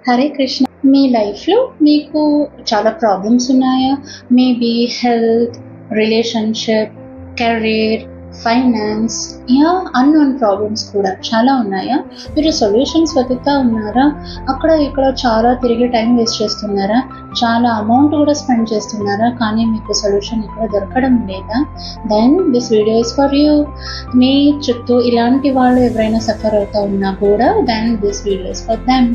హరే కృష్ణ. మీ లైఫ్లో మీకు చాలా ప్రాబ్లమ్స్ ఉన్నాయా? Maybe health, relationship, career, finance, unknown problems కూడా చాలా ఉన్నాయా? మీరు సొల్యూషన్స్ వెతుకుతా ఉన్నారా? అక్కడ ఇక్కడ చాలా తిరిగి టైం వేస్ట్ చేస్తున్నారా? చాలా అమౌంట్ కూడా స్పెండ్ చేస్తున్నారా? కానీ మీకు సొల్యూషన్ ఇక్కడ దొరకడం లేదా? Then this video is for you. మీ చుట్టూ ఇలాంటి వాళ్ళు ఎవరైనా సఫర్ అవుతా ఉన్నా కూడా then this video is for them.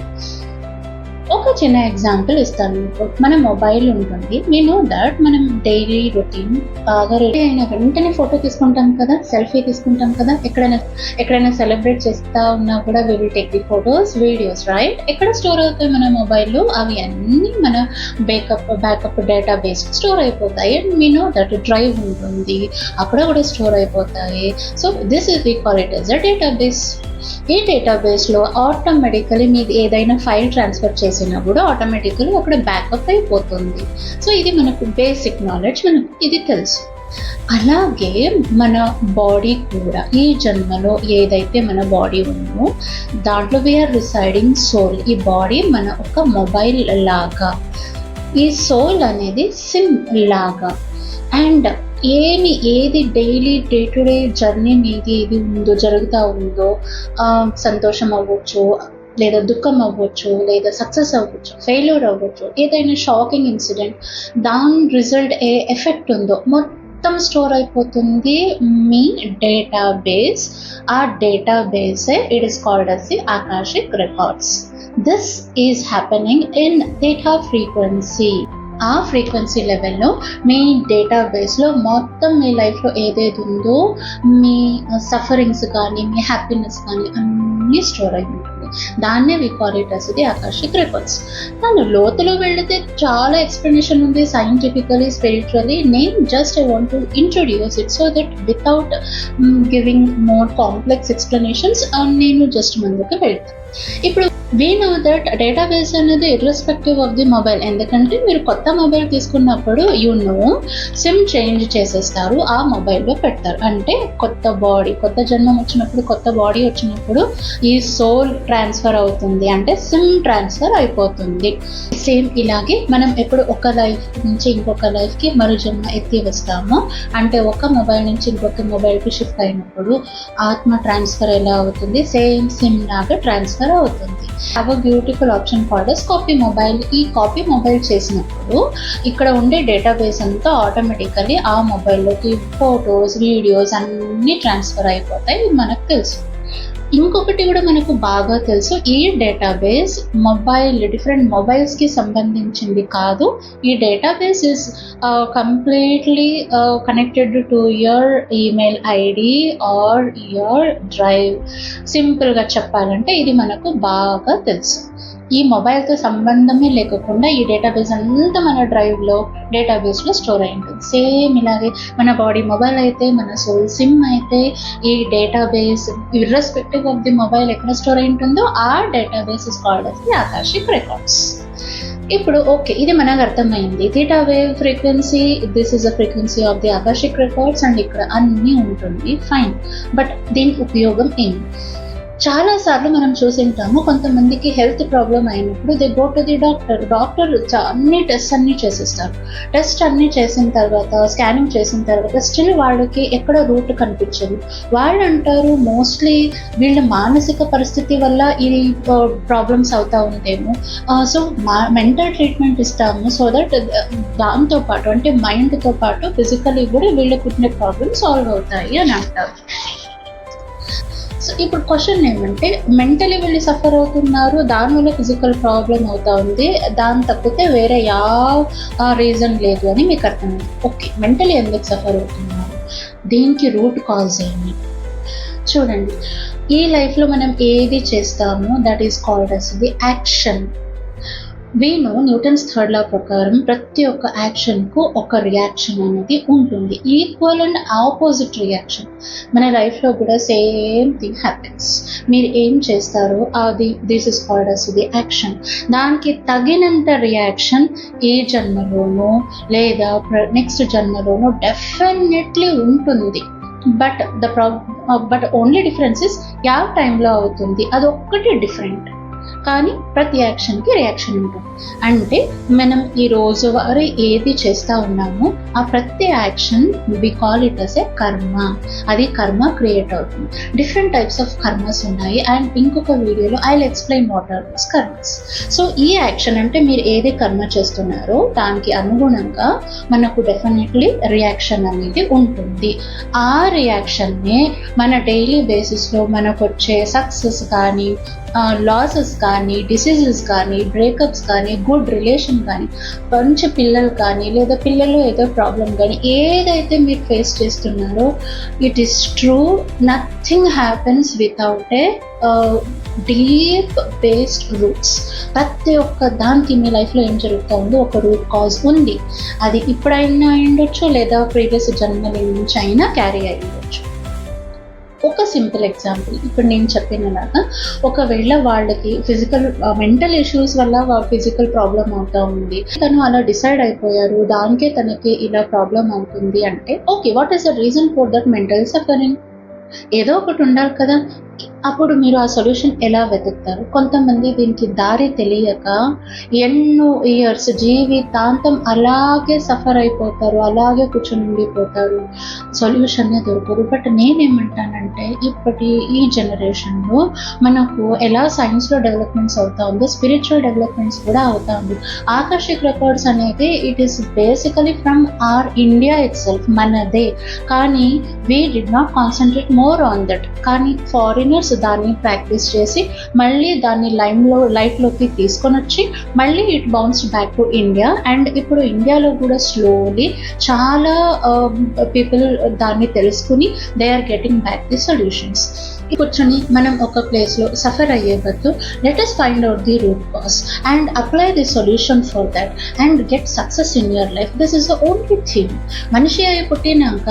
ఒక చిన్న ఎగ్జాంపుల్ ఇస్తాను మీకు. మన మొబైల్ ఉంటుంది, వీ నో దట్ మనం డైలీ రొటీన్ బాగా రెడీ అయిన వెంటనే ఫోటో తీసుకుంటాం కదా, సెల్ఫీ తీసుకుంటాం కదా. ఎక్కడైనా సెలబ్రేట్ చేస్తా ఉన్నా కూడా we will take the photos, videos, right? ఎక్కడ స్టోర్ అవుతాయి మన మొబైల్లో? అవి అన్నీ మన బ్యాకప్ డేటాబేస్ స్టోర్ అయిపోతాయి. And we know that drive ఉంటుంది, అక్కడ కూడా స్టోర్ అయిపోతాయి. So this is we call it as a database. ఈ డేటాబేస్లో ఆటోమేటికలీ మీరు ఏదైనా ఫైల్ ట్రాన్స్ఫర్ చేసినప్పుడు ఆటోమేటికలీ అక్కడ బ్యాకప్ అయిపోతుంది. సో ఇది మనకు బేసిక్ నాలెడ్జ్, మనకు ఇది తెలుసు. అలాగే మన బాడీ కూడా, ఈ జన్మలో ఏదైతే మన బాడీ ఉందో దాంట్లో వీఆర్ రిసైడింగ్ సోల్. ఈ బాడీ మన ఒక మొబైల్ లాగా, ఈ సోల్ అనేది సిమ్ లాగా. అండ్ ఏది daily day to day journey మీది ఏది ఉందో జరుగుతూ ఉందో, సంతోషం అవ్వచ్చు, లేదా దుఃఖం అవ్వచ్చు, లేదా సక్సెస్ అవ్వచ్చు, ఫెయిల్యూర్ అవ్వచ్చు, ఏదైనా షాకింగ్ ఇన్సిడెంట్, దాని రిజల్ట్ ఏ ఎఫెక్ట్ ఉందో మొత్తం స్టోర్ అయిపోతుంది మీ డేటాబేస్. ఆ డేటాబేసే it is called as the Akashic records. This is happening in theta frequency. ఆ ఫ్రీక్వెన్సీ లెవెల్లో మీ డేటాబేస్లో మొత్తం మీ లైఫ్లో ఏదేది ఉందో, మీ సఫరింగ్స్ కానీ మీ హ్యాపీనెస్ కానీ అన్నీ స్టోర్ అయి ఉంటుంది. దాన్నే we call it as the Akashic records. దాని లోతులో వెళితే చాలా ఎక్స్ప్లెనేషన్ ఉంది, సైంటిఫికలీ, స్పిరిచువలీ. నేను just I want to introduce it so that without giving more complex explanations నేను జస్ట్ ముందుకు వెళ్తాను. ఇప్పుడు వీ నో దట్ డేటాబేస్ అనేది ఇర్రెస్పెక్టివ్ ఆఫ్ ది మొబైల్. ఎందుకంటే మీరు కొత్త మొబైల్ తీసుకున్నప్పుడు సిమ్ చేంజ్ చేసేస్తారు, ఆ మొబైల్లో పెడతారు. అంటే కొత్త బాడీ, కొత్త జన్మం వచ్చినప్పుడు, కొత్త బాడీ వచ్చినప్పుడు ఈ సోల్ ట్రాన్స్ఫర్ అవుతుంది, అంటే సిమ్ ట్రాన్స్ఫర్ అయిపోతుంది. సేమ్ ఇలాగే మనం ఎప్పుడు ఒక లైఫ్ నుంచి ఇంకొక లైఫ్కి మరో జన్మ ఎత్తి వస్తామో, అంటే ఒక మొబైల్ నుంచి ఇంకొక మొబైల్కి షిఫ్ట్ అయినప్పుడు ఆత్మ ట్రాన్స్ఫర్ ఎలా అవుతుంది, సేమ్ సిమ్ లాగా ట్రాన్స్ఫర్ అవుతుంది. Have a beautiful option called as copy mobile. ఈ కాపీ మొబైల్ చేసినప్పుడు ఇక్కడ ఉండే డేటాబేస్ అంతా ఆటోమేటికలీ ఆ మొబైల్లోకి ఫొటోస్, వీడియోస్ అన్నీ ట్రాన్స్ఫర్ అయిపోతాయి, మనకు తెలుసు. ఇంకొకటి కూడా మనకు బాగా తెలుసు, ఈ డేటాబేస్ డిఫరెంట్ మొబైల్స్కి సంబంధించింది కాదు. ఈ database is completely connected to your email ID are your drive. సింపుల్గా చెప్పాలంటే ఇది మనకు బాగా తెలుసు. ఈ మొబైల్తో సంబంధమే లేకుండా ఈ డేటాబేస్ అంతా మన డ్రైవ్లో, డేటాబేస్లో స్టోర్ అయి ఉంటుంది. సేమ్ ఇలాగే మన బాడీ మొబైల్ అయితే, మన సోల్ సిమ్ అయితే, ఈ database irrespective of the mobile ఎక్కడ స్టోర్ అయి ఉంటుందో ఆ database is called as the Akashic records. ఇప్పుడు ఓకే, ఇది మనకు అర్థమైంది. Theta wave frequency, this is a frequency of the Akashic records and ఇక్కడ అన్నీ ఉంటుంది, ఫైన్. బట్ దీని ఉపయోగం ఏంటి? చాలాసార్లు మనం చూసింటాము, కొంతమందికి హెల్త్ ప్రాబ్లం అయినప్పుడు they go to the doctor అన్ని టెస్ట్ అన్నీ చేసేస్తారు. టెస్ట్ అన్నీ చేసిన తర్వాత, స్కానింగ్ చేసిన తర్వాత స్టిల్ వాళ్ళకి ఎక్కడ రూట్ కనిపించదు. వాళ్ళు అంటారు మోస్ట్లీ వీళ్ళ మానసిక పరిస్థితి వల్ల ఈ ప్రాబ్లమ్స్ అవుతూ ఉంటేమో, సో మెంటల్ ట్రీట్మెంట్ ఇస్తాము సో దట్ దాంతోపాటు అంటే మైండ్తో పాటు ఫిజికలీ కూడా వీళ్ళకు ఉండే ప్రాబ్లమ్ సాల్వ్ అవుతాయి అని అంటారు. సో ఇప్పుడు క్వశ్చన్ ఏమంటే, మెంటలీ వీళ్ళు సఫర్ అవుతున్నారు, దానివల్ల ఫిజికల్ ప్రాబ్లం అవుతా ఉంది, దాని తప్పితే వేరే రీజన్ లేదు అని మీకు అర్థమైంది. ఓకే, మెంటలీ ఎందుకు సఫర్ అవుతున్నారు, దీనికి రూట్ కాజ్ ఏంటి? చూడండి, ఈ లైఫ్లో మనం ఏది చేస్తామో that is called as the action. Newton's third law ప్రకారం ప్రతి ఒక్క యాక్షన్కు ఒక రియాక్షన్ అనేది ఉంటుంది, ఈక్వల్ అండ్ ఆపోజిట్ రియాక్షన్. మన లైఫ్లో కూడా సేమ్ థింగ్ హ్యాపెన్స్. మీరు ఏం చేస్తారో అది this is called as the action. దానికి తగినంత రియాక్షన్ ఈ జన్మలోనో లేదా నెక్స్ట్ జన్మలోనో డెఫినెట్లీ ఉంటుంది. But only difference is yeah టైంలో అవుతుంది, అదొక్కటి డిఫరెంట్. కానీ ప్రతి యాక్షన్కి రియాక్షన్ ఉంటుంది. అంటే మనం ఈ రోజువారీ ఏది చేస్తూ ఉన్నామో ఆ ప్రతి action we call it as a karma. అది కర్మ క్రియేట్ అవుతుంది. డిఫరెంట్ టైప్స్ ఆఫ్ కర్మస్ ఉన్నాయి అండ్ ఇంకొక వీడియోలో I will explain what are this karmas. So ఈ యాక్షన్ అంటే మీరు ఏది కర్మ చేస్తున్నారో దానికి అనుగుణంగా మనకు డెఫినెట్లీ రియాక్షన్ అనేది ఉంటుంది. ఆ రియాక్షన్నే మన డైలీ బేసిస్లో మనకు వచ్చే సక్సెస్ కానీ, లాసెస్ కానీ, డిసీజెస్ కానీ, బ్రేకప్స్ కానీ, గుడ్ రిలేషన్ కానీ, మంచి పిల్లలు కానీ, లేదా పిల్లలు ఏదో ప్రాబ్లం కానీ, ఏదైతే మీరు ఫేస్ చేస్తున్నారో it is true. Nothing happens without a deep based roots. ప్రతి ఒక్క దానికి మీ లైఫ్లో ఏం జరుగుతుందో ఒక రూట్ కాజ్ ఉంది. అది ఇప్పుడైనా అయ్యుండొచ్చు, లేదా ప్రీవియస్ జన్మల నుంచి అయినా క్యారీ అయ్యుండొచ్చు. ఒక సింపుల్ ఎగ్జాంపుల్, ఇప్పుడు నేను చెప్పినలాగా ఒకవేళ వాళ్ళకి మెంటల్ ఇష్యూస్ వల్ల ఫిజికల్ ప్రాబ్లం అవుతూ ఉంది, తను అలా డిసైడ్ అయిపోయారు, దానికే తనకి ఇలా ప్రాబ్లం అవుతుంది అంటే okay, what is the reason for that mental suffering? ఏదో ఒకటి ఉండాలి కదా. అప్పుడు మీరు ఆ సొల్యూషన్ ఎలా వెతుకుతారు? కొంతమంది దీనికి దారి తెలియక ఎన్నో ఇయర్స్ జీవితాంతం అలాగే సఫర్ అయిపోతారు, అలాగే కూర్చొని ఉండిపోతారు, సొల్యూషన్నే దొరకదు. బట్ నేనేమంటానంటే ఇప్పటి ఈ జనరేషన్లో మనకు ఎలా సైన్స్లో డెవలప్మెంట్స్ అవుతా ఉందో స్పిరిచువల్ డెవలప్మెంట్స్ కూడా అవుతా ఉంది. ఆకర్షిక్ రికార్డ్స్ అనేది it is basically from our India itself, మనదే. కానీ we did not concentrate more on that. కానీ ఫారినర్స్ దాన్ని ప్రాక్టీస్ చేసి మళ్ళీ దాన్ని లైఫ్లోకి తీసుకొని వచ్చి మళ్ళీ it bounced back to India. And ఇప్పుడు ఇండియాలో కూడా స్లోలీ చాలా పీపుల్ దాన్ని తెలుసుకుని they are getting back the solutions. కూర్చొని మనం ఒక ప్లేస్లో సఫర్ అయ్యే బదులు let us find out the root cause and apply the solution for that and get success in your life. This is the only thing. మనిషి అయి పుట్టినాక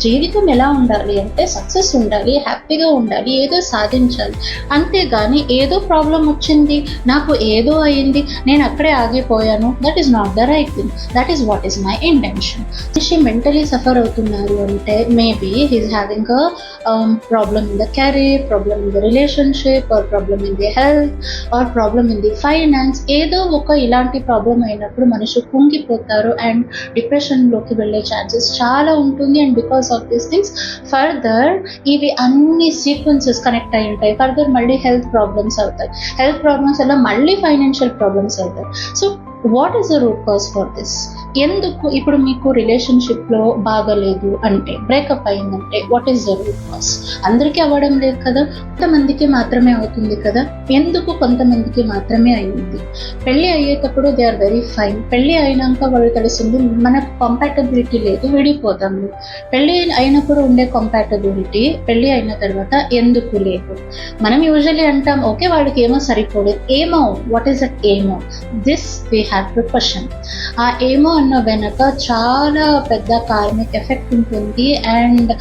జీవితం ఎలా ఉండాలి అంటే సక్సెస్ ఉండాలి, హ్యాపీగా ఉండాలి, ఏదో సాధించాలి. అంతేగాని ఏదో ప్రాబ్లం వచ్చింది, నాకు ఏదో అయింది, నేను అక్కడే ఆగిపోయాను, that is not the right thing. That is what is my intention. మనిషి మెంటలీ సఫర్ అవుతున్నారు అంటే maybe he's having a problem in the career, problem in the relationship, or problem in the health, or problem in the finance. ఏదో ఒక ఇలాంటి problem అయినప్పుడు మనిషి కుంగిపోతారు and డిప్రెషన్లోకి వెళ్ళే ఛాన్సెస్ చాలా ఉంటుంది. And because of these things further ఇవి అన్ని సీక్వెన్సెస్ కనెక్ట్ అయి ఉంటాయి. ఫర్దర్ మళ్ళీ హెల్త్ ప్రాబ్లమ్స్ అవుతాయి, హెల్త్ ప్రాబ్లమ్స్ వల్ల మళ్ళీ ఫైనాన్షియల్ ప్రాబ్లమ్స్ అవుతాయి. So what is the root cause for this? ఎందుకు ఇప్పుడు మీకు రిలేషన్షిప్లో బాగలేదు అంటే, బ్రేకప్ అయిందంటే what is the root cause? అందరికీ అవ్వడం లేదు కదా, కొంతమందికి మాత్రమే అవుతుంది కదా. ఎందుకు కొంతమందికి మాత్రమే అయ్యింది? పెళ్ళి అయ్యేటప్పుడు దే ఆర్ వెరీ ఫైన్. పెళ్ళి అయినాక వాళ్ళు తెలుస్తుంది మనకు కంపాటబిలిటీ లేదు, విడిపోతాము. పెళ్ళి అయినప్పుడు ఉండే కంపాటబిలిటీ పెళ్ళి అయిన తర్వాత ఎందుకు లేదు? మనం యూజువల్లీ అంటాం ఓకే వాళ్ళకి ఏమో సరిపోలేదు. ఏమో, వాట్ ఈస్ దట్ ఏమో? This we have to question. ఆ ఏమో అన్న వెనక చాలా పెద్ద కార్మిక్ ఎఫెక్ట్ ఉంటుంది అండ్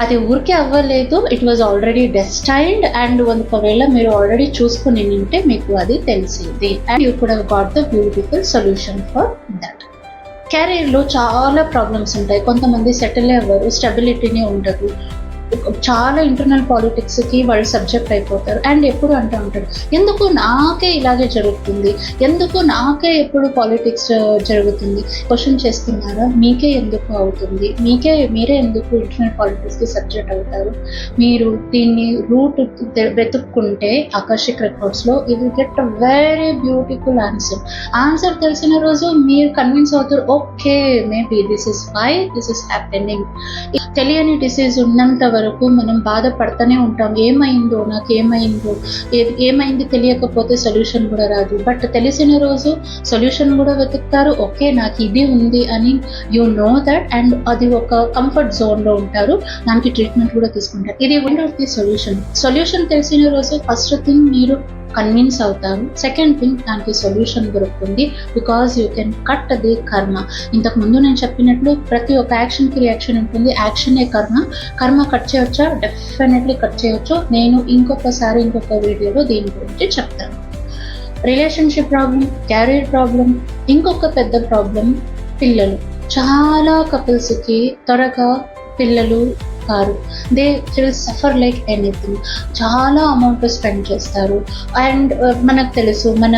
అది ఊరికే అవ్వలేదు, it was already destined. And ఒకవేళ మీరు ఆల్రెడీ చూసుకుని ఉంటే మీకు అది తెలిసింది and you could have got the beautiful solution for that. కెరీర్లో చాలా ప్రాబ్లమ్స్ ఉంటాయి. కొంతమంది సెటిల్ అవ్వరు, స్టెబిలిటీనే ఉండదు, చాలా ఇంటర్నల్ పాలిటిక్స్కి వాళ్ళు సబ్జెక్ట్ అయిపోతారు. అండ్ ఎప్పుడు అంటూ ఉంటారు ఎందుకు నాకే ఇలాగే జరుగుతుంది, ఎందుకు నాకే ఎప్పుడు పాలిటిక్స్ జరుగుతుంది. క్వశ్చన్ చేస్తున్నారా? మీకే ఎందుకు అవుతుంది? మీరే ఎందుకు ఇంటర్నల్ పాలిటిక్స్కి సబ్జెక్ట్ అవుతారు? మీరు దీన్ని రూట్ వెతుక్కుంటే ఆకర్షిక్ రికార్డ్స్లో you will get a very beautiful answer తెలిసిన రోజు మీరు కన్విన్స్ అవుతారు okay maybe this is why this is happening. తెలియని డిసీజ్ ఉన్నంత వరకు మనం బాధపడుతూనే ఉంటాం, ఏమైందో ఏమైంది తెలియకపోతే సొల్యూషన్ కూడా రాదు. బట్ తెలిసిన రోజు సొల్యూషన్ కూడా వెతుకుతారు, ఓకే నాకు ఇది ఉంది అని యూ నో దట్. అండ్ అది ఒక కంఫర్ట్ జోన్లో ఉంటారు, దానికి ట్రీట్మెంట్ కూడా తీసుకుంటారు. ఇది వన్ ఆఫ్ ది సొల్యూషన్ తెలిసిన రోజు ఫస్ట్ థింగ్ మీరు కన్విన్స్ అవుతారు, సెకండ్ థింగ్ దానికి సొల్యూషన్ దొరుకుతుంది because you can cut the కర్మ. ఇంతకుముందు నేను చెప్పినట్లు ప్రతి ఒక్క యాక్షన్కి రియాక్షన్ ఉంటుంది, యాక్షనే కర్మ కట్ చేయవచ్చా? డెఫినెట్లీ కట్ చేయవచ్చు. నేను ఇంకొక వీడియోలో దీని గురించి చెప్తాను. రిలేషన్షిప్ ప్రాబ్లం, క్యారియర్ ప్రాబ్లం, ఇంకొక పెద్ద ప్రాబ్లం పిల్లలు. చాలా కపుల్స్కి త్వరగా పిల్లలు car. They will suffer like anything. చాలా అమౌంట్ స్పెండ్ చేస్తారు. అండ్ మనకు తెలుసు మన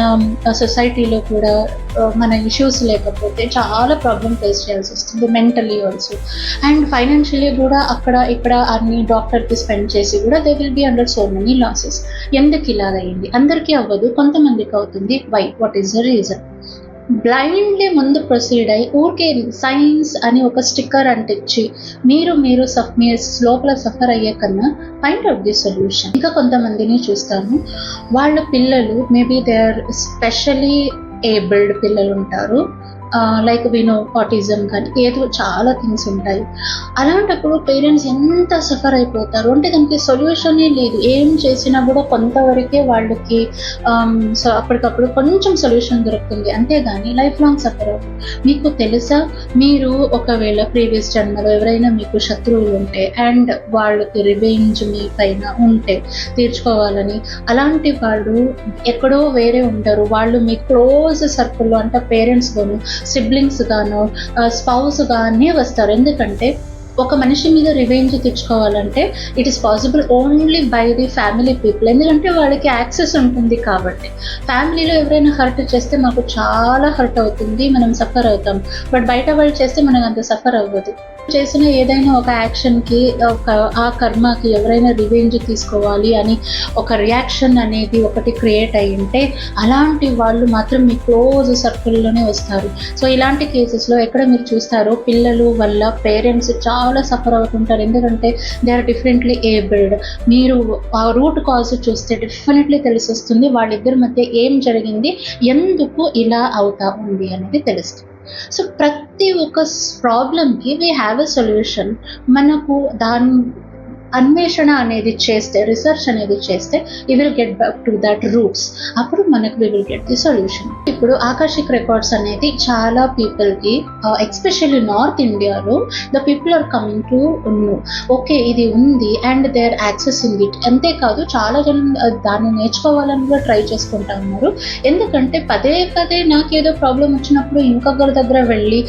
సొసైటీలో కూడా మన ఇష్యూస్ లేకపోతే చాలా ప్రాబ్లమ్ ఫేస్ చేయాల్సి వస్తుంది మెంటలీ ఆల్సో. అండ్ ఫైనాన్షియలీ కూడా అక్కడ ఇక్కడ అన్ని డాక్టర్కి స్పెండ్ చేసి కూడా they will be under so many losses. ఎందుకు ఇలాగైంది? అందరికీ అవ్వదు, కొంతమందికి అవుతుంది. Why? What is the reason? Blindly ముందు ప్రొసీడ్ అయ్యి ఊరికే సైన్స్ అని ఒక స్టిక్కర్ అంటించి మీరు మీ లోపల సఫర్ అయ్యే కన్నా ఫైండ్ అవుట్ ది సొల్యూషన్. ఇంకా కొంతమందిని చూస్తాను, వాళ్ళ పిల్లలు maybe they are specially abled పిల్లలు ఉంటారు, లైక్ వినో ఆటిజం కానీ ఏదో చాలా థింగ్స్ ఉంటాయి. అలాంటప్పుడు పేరెంట్స్ ఎంత సఫర్ అయిపోతారు అంటే దానికి సొల్యూషనే లేదు. ఏం చేసినా కూడా కొంతవరకే వాళ్ళకి సో అప్పటికప్పుడు కొంచెం సొల్యూషన్ దొరుకుతుంది, అంతేగాని లైఫ్ లాంగ్ సఫర్ అవుతుంది. మీకు తెలుసా, మీరు ఒకవేళ ప్రీవియస్ జన్మలో ఎవరైనా మీకు శత్రువులు ఉంటే అండ్ వాళ్ళకి రివెంజ్ మీ పైన ఉంటే తీర్చుకోవాలని, అలాంటి వాళ్ళు ఎక్కడో వేరే ఉంటారు. వాళ్ళు మీ క్లోజ్ సర్కిల్లో అంటే పేరెంట్స్ గాను సిబ్లింగ్స్ గాను స్పౌస్ గానే వస్తారు. ఎందుకంటే ఒక మనిషి మీద రివెంజ్ తెచ్చుకోవాలంటే it is possible only by the family people. ఎందుకంటే వాళ్ళకి యాక్సెస్ ఉంటుంది కాబట్టి. ఫ్యామిలీలో ఎవరైనా హర్ట్ చేస్తే మాకు చాలా హర్ట్ అవుతుంది, మనం సఫర్ అవుతాం. బట్ బయట వాళ్ళు చేస్తే మనకు అంత సఫర్ అవ్వదు. చేసిన ఏదైనా ఒక యాక్షన్కి ఆ కర్మకి ఎవరైనా రివెంజ్ తీసుకోవాలి అని ఒక రియాక్షన్ అనేది ఒకటి క్రియేట్ అయ్యి ఉంటే అలాంటి వాళ్ళు మాత్రం మీ క్లోజ్ సర్కిల్లోనే వస్తారు. సో ఇలాంటి కేసెస్లో ఎక్కడ మీరు చూస్తారో పిల్లలు వల్ల పేరెంట్స్ చాలా సఫర్ అవుతుంటారు. ఎందుకంటే దే ఆర్ డిఫరెంట్లీ ఏబుల్డ్. మీరు ఆ రూట్ కాజ్ చూస్తే డెఫినెట్లీ తెలిసి వస్తుంది వాళ్ళిద్దరి మధ్య ఏం జరిగింది, ఎందుకు ఇలా అవుతా ఉంది అనేది తెలుస్తుంది. సో ప్రతి ఒక్క ప్రాబ్లమ్కి వీ హ్యావ్ ఎ సొల్యూషన్. మనకు దాని అన్వేషణ అనేది చేస్తే, రీసెర్చ్ అనేది చేస్తే you will get back to that roots. అప్పుడు మనకు we will get the solution. ఇప్పుడు ఆకాశిక్ రికార్డ్స్ అనేది చాలా పీపుల్కి ఎస్పెషల్లీ నార్త్ ఇండియాలో the people are coming to know okay ఇది ఉంది and they are accessing it. అంతేకాదు చాలా జనం దాన్ని నేర్చుకోవాలని కూడా ట్రై చేసుకుంటా ఉన్నారు. ఎందుకంటే పదే పదే నాకేదో ప్రాబ్లం వచ్చినప్పుడు ఇంకొకరి దగ్గర వెళ్ళి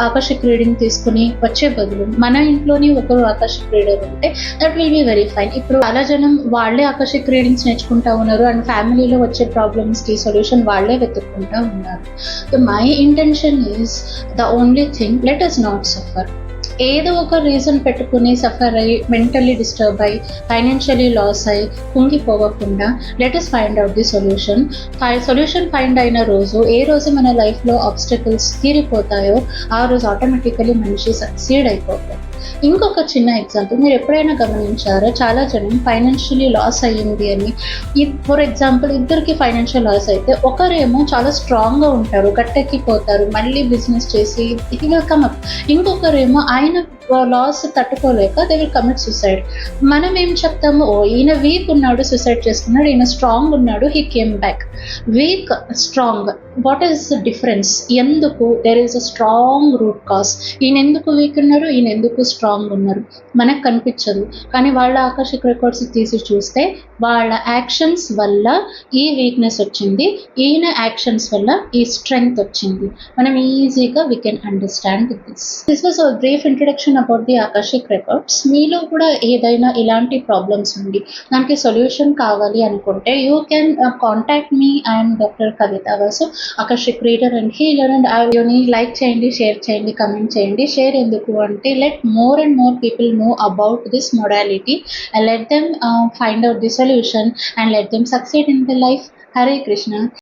ఆకాశిక్ రీడింగ్ తీసుకుని వచ్చే బదులు మన ఇంట్లోనే ఒకరు ఆకాశిక్ రీడర్ ఉంటే that will be very fine. ఇప్పుడు చాలా జనం వాళ్ళే ఆకాశిక్ రీడింగ్స్ నేర్చుకుంటా ఉన్నారు అండ్ ఫ్యామిలీలో వచ్చే ప్రాబ్లమ్స్కి సొల్యూషన్ వాళ్ళే వెతుక్కుంటా ఉన్నారు. So my intention is the only thing, let us not suffer. ఏదో ఒక రీజన్ పెట్టుకుని సఫర్ అయ్యి మెంటల్లీ డిస్టర్బ్ అయ్యి ఫైనాన్షియలీ లాస్ అయ్యి కుంగిపోవకుండా let us find out the solution. Solution find అయిన రోజు, ఏ రోజు మన లైఫ్లో ఆబ్స్టకల్స్ తీరిపోతాయో ఆ రోజు ఆటోమేటికలీ మనిషి సక్సీడ్ అయిపోతారు. ఇంకొక చిన్న ఎగ్జాంపుల్, మీరు ఎప్పుడైనా గమనించారో చాలా జనం ఫైనాన్షియలీ లాస్ అయ్యింది అని. ఫర్ ఎగ్జాంపుల్ ఇద్దరికి ఫైనాన్షియల్ లాస్ అయితే ఒకరేమో చాలా స్ట్రాంగ్గా ఉంటారు, గట్టెక్కిపోతారు, మళ్ళీ బిజినెస్ చేసి ఇట్ విల్ కమ్ అప్. ఇంకొకరేమో ఆయన లాస్ తట్టుకోలేక దే విల్ కమిట్ సూసైడ్. మనం ఏం చెప్తాము, ఓ ఈయన వీక్ ఉన్నాడు సూసైడ్ చేసుకున్నాడు, ఈయన స్ట్రాంగ్ ఉన్నాడు he came back. Weak strong, what is the difference? ఎందుకు? There is a strong root cause. ఈయన ఎందుకు వీక్ ఉన్నారు, ఈయన ఎందుకు స్ట్రాంగ్ ఉన్నారు మనకు కనిపించదు. కానీ వాళ్ళ ఆకాశిక్ రికార్డ్స్ తీసి చూస్తే వాళ్ళ యాక్షన్స్ వల్ల ఈ వీక్నెస్ వచ్చింది, ఈయన యాక్షన్స్ వల్ల ఈ స్ట్రెంగ్త్ వచ్చింది. మనం ఈజీగా we can understand this. This was a brief introduction about the Akashic records. మీలో కూడా ఏదైనా ఇలాంటి ప్రాబ్లమ్స్ ఉండి దానికి సొల్యూషన్ కావాలి అనుకుంటే you can contact me and doctor Kavitha Vasu, Akashic reader and healer. And ఆ వీడియోని లైక్ చేయండి, షేర్ చేయండి, కమెంట్ చేయండి. షేర్ ఎందుకు అంటే let more and more people know about this modality and let them find out the solution and let them succeed in their life. Hare Krishna.